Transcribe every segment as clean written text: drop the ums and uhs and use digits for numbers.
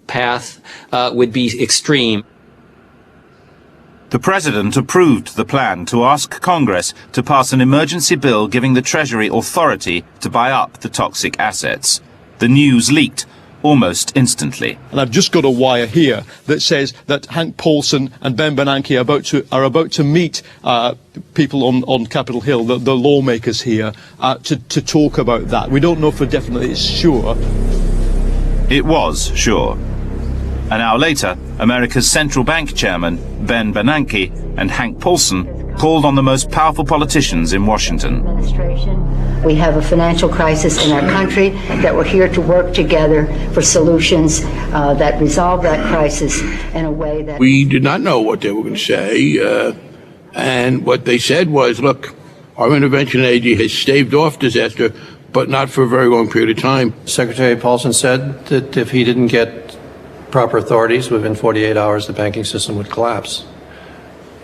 path would be extreme. The President approved the plan to ask Congress to pass an emergency bill giving the Treasury authority to buy up the toxic assets. The news leaked almost instantly. And I've just got a wire here that says that Hank Paulson and Ben Bernanke are about to meet people on Capitol Hill, the lawmakers here, to talk about that. We don't know for definite it's sure. It was sure. An hour later, America's central bank chairman, Ben Bernanke, and Hank Paulson called on the most powerful politicians in Washington. We have a financial crisis in our country, that we're here to work together for solutions that resolve that crisis in a way that... We did not know what they were going to say, and what they said was, look, our intervention agency has staved off disaster, but not for a very long period of time. Secretary Paulson said that if he didn't get proper authorities within 48 hours, the banking system would collapse.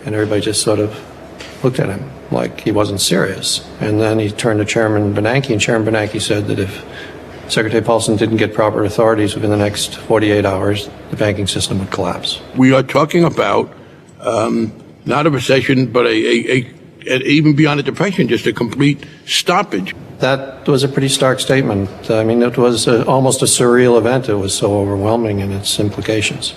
And everybody just sort of looked at him like he wasn't serious. And then he turned to Chairman Bernanke, and Chairman Bernanke said that if Secretary Paulson didn't get proper authorities within the next 48 hours, the banking system would collapse. We are talking about not a recession, but even beyond a depression, just a complete stoppage. That was a pretty stark statement. I mean, it was almost a surreal event. It was so overwhelming in its implications.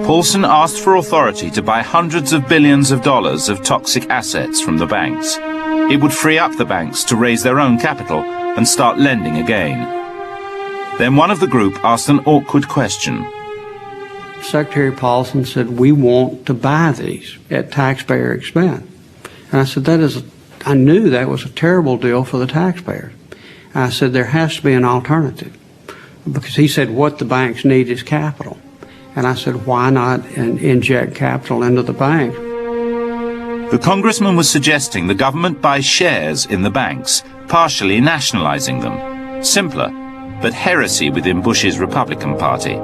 Paulson asked for authority to buy hundreds of billions of dollars of toxic assets from the banks. It would free up the banks to raise their own capital and start lending again. Then one of the group asked an awkward question. Secretary Paulson said, we want to buy these at taxpayer expense. And I said, I knew that was a terrible deal for the taxpayers. I said, there has to be an alternative. Because he said, what the banks need is capital. And I said, why not inject capital into the bank? The congressman was suggesting the government buy shares in the banks, partially nationalizing them. Simpler, but heresy within Bush's Republican Party.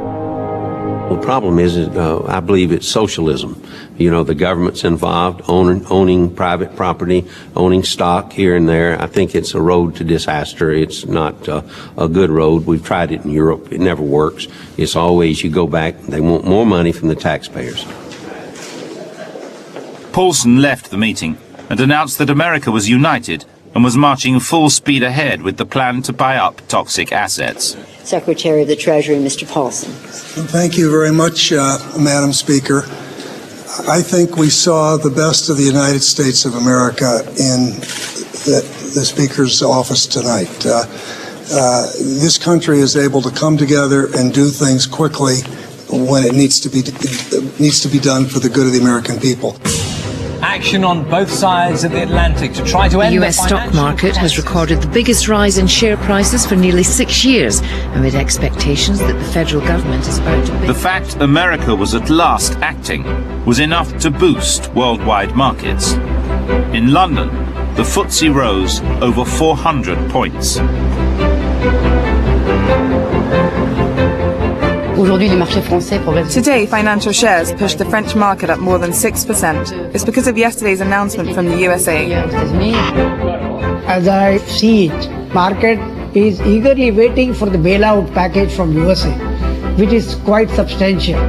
The problem is, I believe it's socialism. You know, the government's involved, owning private property, owning stock here and there. I think it's a road to disaster. It's not a good road. We've tried it in Europe. It never works. It's always you go back, they want more money from the taxpayers. Paulson left the meeting and announced that America was united and was marching full speed ahead with the plan to buy up toxic assets. Secretary of the Treasury, Mr. Paulson. Thank you very much, Madam Speaker. I think we saw the best of the United States of America in the Speaker's office tonight. This country is able to come together and do things quickly when it needs to be done for the good of the American people. Action on both sides of the Atlantic to try to end the US stock market has recorded the biggest rise in share prices for nearly 6 years, amid expectations that the federal government is about to... The fact America was at last acting was enough to boost worldwide markets. In London, the FTSE rose over 400 points. Today, financial shares pushed the French market up more than 6%. It's because of yesterday's announcement from the USA. As I see it, market is eagerly waiting for the bailout package from USA, which is quite substantial.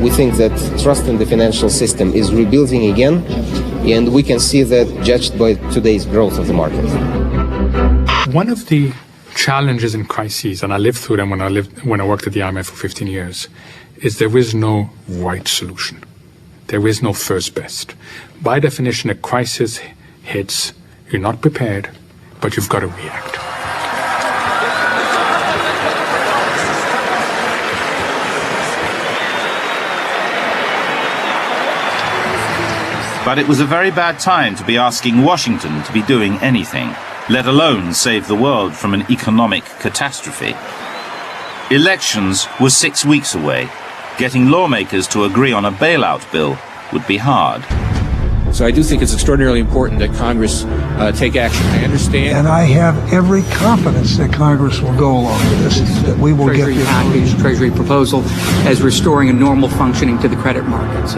We think that trust in the financial system is rebuilding again, and we can see that judged by today's growth of the market. One of the challenges and crises, and I lived through them when I worked at the IMF for 15 years, is there is no right solution. There is no first best. By definition, a crisis hits, you're not prepared, but you've got to react. But it was a very bad time to be asking Washington to be doing anything, let alone save the world from an economic catastrophe. Elections were 6 weeks away. Getting lawmakers to agree on a bailout bill would be hard. So I do think it's extraordinarily important that Congress take action. I understand. And I have every confidence that Congress will go along with this, that we will get the package, Treasury proposal as restoring a normal functioning to the credit markets.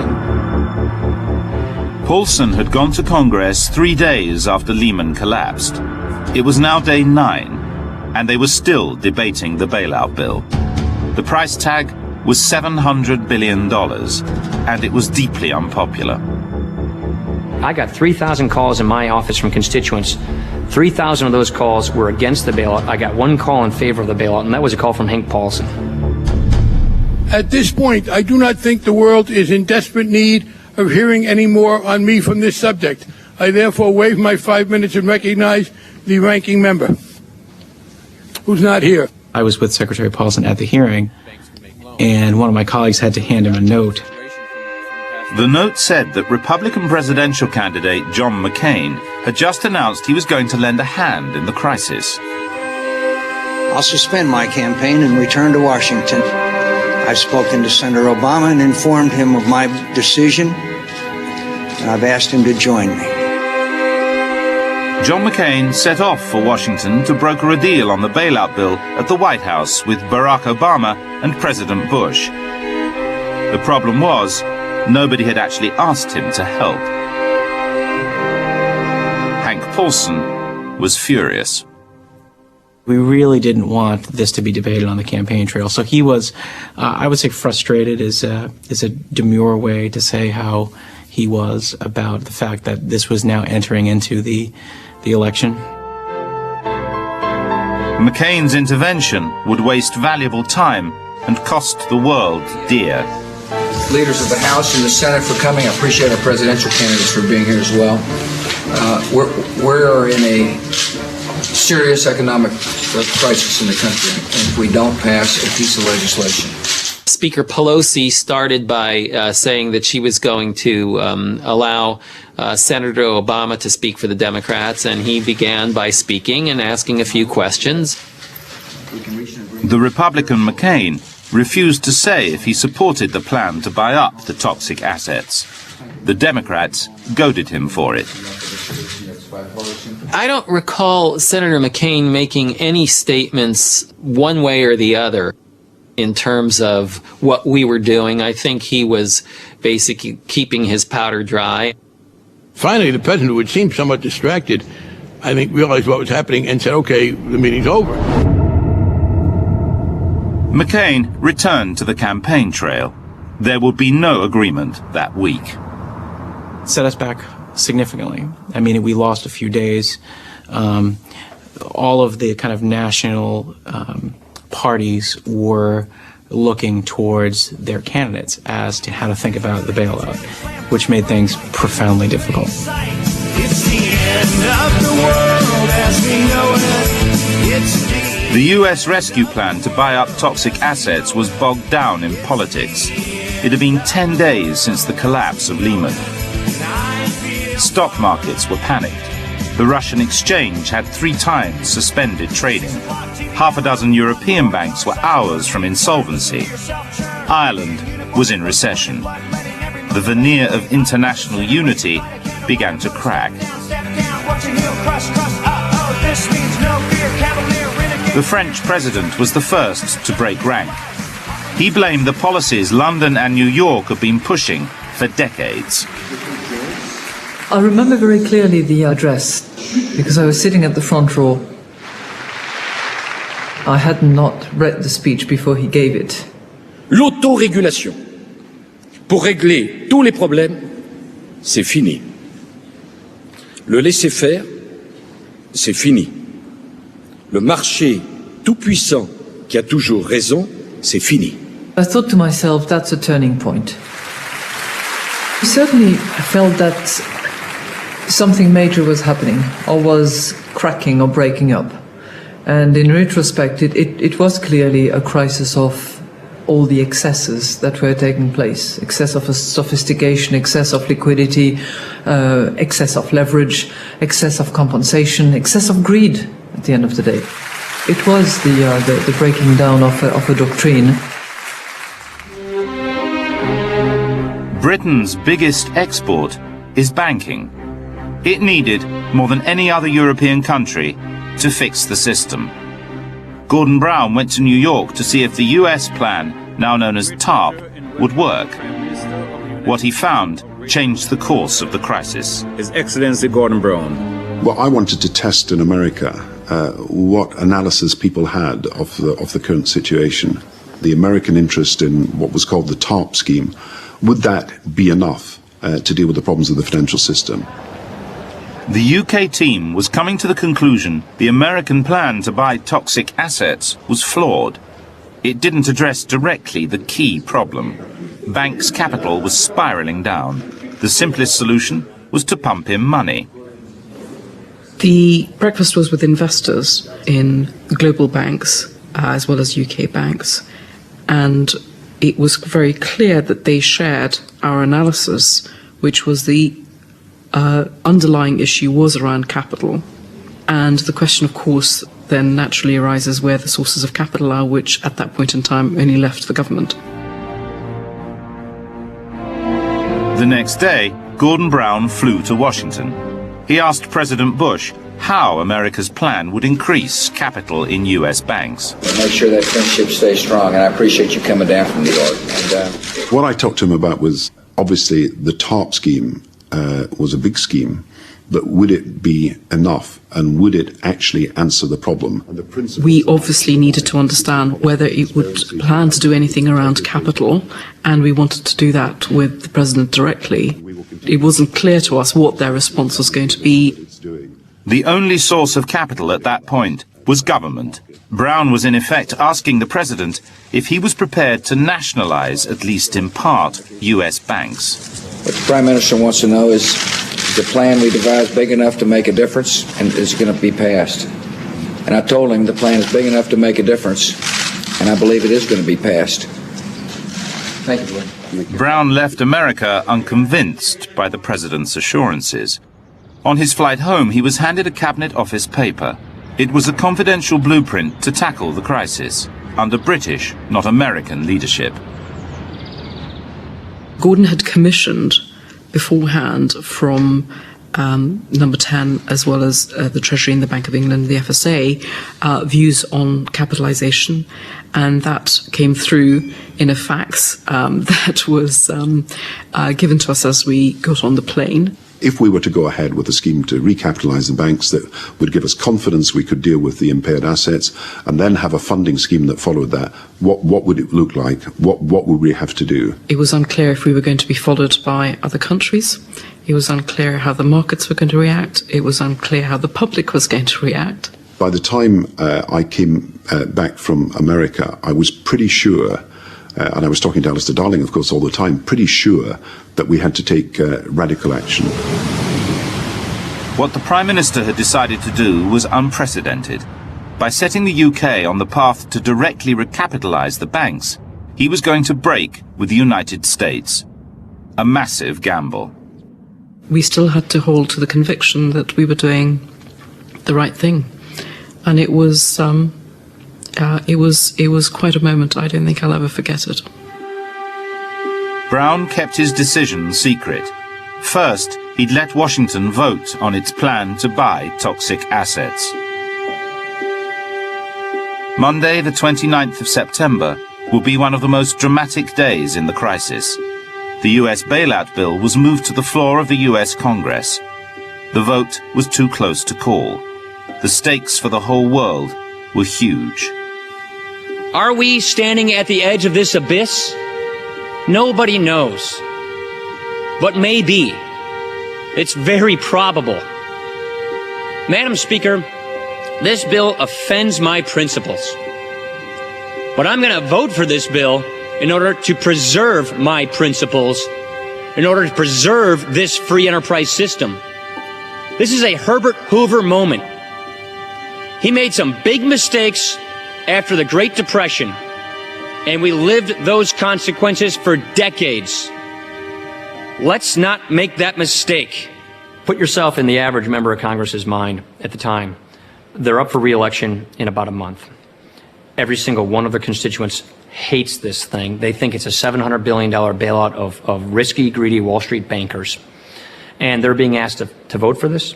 Paulson had gone to Congress 3 days after Lehman collapsed. It was now day 9, and they were still debating the bailout bill. The price tag was $700 billion, and it was deeply unpopular. I got 3,000 calls in my office from constituents. 3,000 of those calls were against the bailout. I got one call in favor of the bailout, and that was a call from Hank Paulson. At this point, I do not think the world is in desperate need of hearing any more on me from this subject. I therefore waive my 5 minutes and recognize the ranking member, who's not here. I was with Secretary Paulson at the hearing, and one of my colleagues had to hand him a note. The note said that Republican presidential candidate John McCain had just announced he was going to lend a hand in the crisis. I'll suspend my campaign and return to Washington. I've spoken to Senator Obama and informed him of my decision, and I've asked him to join me. John McCain set off for Washington to broker a deal on the bailout bill at the White House with Barack Obama and President Bush. The problem was, nobody had actually asked him to help. Hank Paulson was furious. We really didn't want this to be debated on the campaign trail. So he was, I would say, frustrated is a demure way to say how he was about the fact that this was now entering into the election. McCain's intervention would waste valuable time and cost the world dear. Leaders of the House and the Senate for coming. I appreciate our presidential candidates for being here as well. We're in a serious economic crisis in the country, and if we don't pass a piece of legislation. Speaker Pelosi started by saying that she was going to allow Senator Obama to speak for the Democrats, and he began by speaking and asking a few questions. The Republican McCain refused to say if he supported the plan to buy up the toxic assets. The Democrats goaded him for it. I don't recall Senator McCain making any statements one way or the other in terms of what we were doing. I think he was basically keeping his powder dry. Finally, the president, who had seemed somewhat distracted, I think realized what was happening and said, okay, the meeting's over. McCain returned to the campaign trail. There would be no agreement that week. Set us back significantly. I mean, we lost a few days. All of the kind of national parties were looking towards their candidates as to how to think about the bailout, which made things profoundly difficult. It's the end of the world as we know it. It's the U.S. rescue plan to buy up toxic assets was bogged down in politics. It had been 10 days since the collapse of Lehman. Stock markets were panicked. The Russian exchange had 3 times suspended trading. Half a dozen European banks were hours from insolvency. Ireland was in recession. The veneer of international unity began to crack. The French president was the first to break rank. He blamed the policies London and New York had been pushing for decades. I remember very clearly the address because I was sitting at the front row. I had not read the speech before he gave it. L'autorégulation pour régler tous les problèmes, c'est fini. Le laisser-faire, c'est fini. Le marché tout-puissant qui a toujours raison, c'est fini. I thought to myself, that's a turning point. I certainly felt that something major was happening, or was cracking or breaking up. And in retrospect, it was clearly a crisis of all the excesses that were taking place. Excess of sophistication, excess of liquidity, excess of leverage, excess of compensation, excess of greed at the end of the day. It was the breaking down of a doctrine. Britain's biggest export is banking. It needed, more than any other European country, to fix the system. Gordon Brown went to New York to see if the US plan, now known as TARP, would work. What he found changed the course of the crisis. His Excellency Gordon Brown. Well, I wanted to test in America what analysis people had of the current situation. the American interest in what was called the TARP scheme, would that be enough to deal with the problems of the financial system? The UK team was coming to the conclusion the American plan to buy toxic assets was flawed. It didn't address directly the key problem. Banks' capital was spiralling down. The simplest solution was to pump in money. The breakfast was with investors in global banks as well as UK banks, and it was very clear that they shared our analysis, which was the underlying issue was around capital. And the question, of course, then naturally arises where the sources of capital are, which at that point in time only left the government. The next day, Gordon Brown flew to Washington. He asked President Bush how America's plan would increase capital in US banks. Make sure that friendship stays strong, and I appreciate you coming down from New York. What I talked to him about was, obviously, the TARP scheme was a big scheme, but would it be enough, and would it actually answer the problem? We obviously needed to understand whether it would plan to do anything around capital, and we wanted to do that with the President directly. It wasn't clear to us what their response was going to be. The only source of capital at that point was government. Brown was in effect asking the President if he was prepared to nationalize, at least in part, US banks. What the Prime Minister wants to know is the plan we devised big enough to make a difference, and is going to be passed. And I told him the plan is big enough to make a difference, and I believe it is going to be passed. Thank you. Brown left America unconvinced by the President's assurances. On his flight home, he was handed a Cabinet Office paper. It was a confidential blueprint to tackle the crisis, under British, not American leadership. Gordon had commissioned beforehand from Number 10, as well as the Treasury and the Bank of England, the FSA, views on capitalisation, and that came through in a fax that was given to us as we got on the plane. If we were to go ahead with a scheme to recapitalise the banks that would give us confidence we could deal with the impaired assets, and then have a funding scheme that followed that, what would it look like? What would we have to do? It was unclear if we were going to be followed by other countries. It was unclear how the markets were going to react. It was unclear how the public was going to react. By the time I came back from America, I was pretty sure, and I was talking to Alistair Darling, of course, all the time, pretty sure that we had to take radical action. What the Prime Minister had decided to do was unprecedented. By setting the UK on the path to directly recapitalise the banks, he was going to break with the United States. A massive gamble. We still had to hold to the conviction that we were doing the right thing. And it was quite a moment. I don't think I'll ever forget it. Brown kept his decision secret. First, he'd let Washington vote on its plan to buy toxic assets. Monday, the 29th of September, will be one of the most dramatic days in the crisis. The US bailout bill was moved to the floor of the US Congress. The vote was too close to call. The stakes for the whole world were huge. Are we standing at the edge of this abyss? Nobody knows. But maybe. It's very probable. Madam Speaker, this bill offends my principles. But I'm going to vote for this bill in order to preserve my principles, in order to preserve this free enterprise system. This is a Herbert Hoover moment. He made some big mistakes after the Great Depression, and we lived those consequences for decades. Let's not make that mistake. Put yourself in the average member of Congress's mind at the time. They're up for re-election in about a month. Every single one of their constituents hates this thing. They think it's a $700 billion bailout of risky, greedy Wall Street bankers. And they're being asked to vote for this.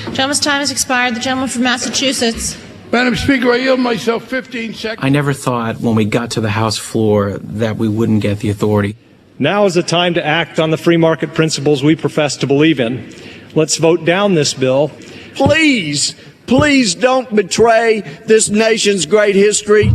Gentleman's time has expired. The gentleman from Massachusetts. Madam Speaker, I yield myself 15 seconds. I never thought when we got to the House floor that we wouldn't get the authority. Now is the time to act on the free market principles we profess to believe in. Let's vote down this bill. Please don't betray this nation's great history.